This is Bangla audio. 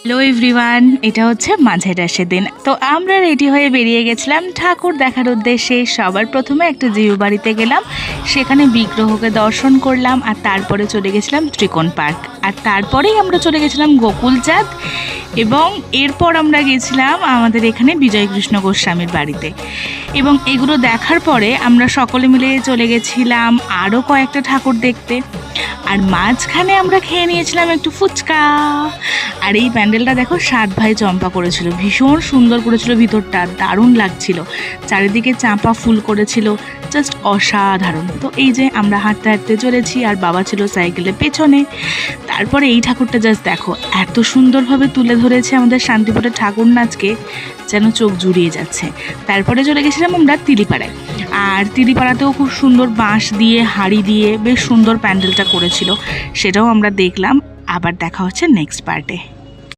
হ্যালো এভরিওয়ান, এটা হচ্ছে মাঝের রাশের দিন। তো আমরা রেডি হয়ে বেরিয়ে গেছিলাম ঠাকুর দেখার উদ্দেশ্যে। সবার প্রথমে একটা জিউ বাড়িতে গেলাম, সেখানে বিগ্রহকে দর্শন করলাম, আর তারপরে চলে গেছিলাম ত্রিকোণ পার্ক, আর তারপরেই আমরা চলে গেছিলাম গোকুলচাঁদ, এবং এরপর আমরা গেছিলাম আমাদের এখানে বিজয়কৃষ্ণ গোস্বামীর বাড়িতে। এবং এগুলো দেখার পরে আমরা সকলে মিলে চলে গেছিলাম আরও কয়েকটা ঠাকুর দেখতে, আর মাঝখানে আমরা খেয়ে নিয়েছিলাম একটু ফুচকা। আর এই প্যান্ডেলটা দেখো 7 ভাই চম্পা করেছিল, ভীষণ সুন্দর করেছিল, ভিতরটা দারুণ লাগছিল, চারিদিকে চাঁপা ফুল করেছিল, জাস্ট অসাধারণ। তো এই যে আমরা হাঁটতে হাঁটতে চলেছি, আর বাবা ছিল সাইকেলের পেছনে। তারপরে এই ঠাকুরটা জাস্ট দেখো, এত সুন্দরভাবে তুলে ধরেছে আমাদের শান্তিপুরের ঠাকুর নাচকে, যেন চোখ জুড়িয়ে যাচ্ছে। তারপরে চলে গেছিলাম আমরা তিলিপাড়ায়, আর তিলিপাড়াতেও খুব সুন্দর বাঁশ দিয়ে হাড়ি দিয়ে বেশ সুন্দর প্যান্ডেলটা করেছিল, সেটাও আমরা দেখলাম। আবার দেখা হচ্ছে নেক্সট পার্টে।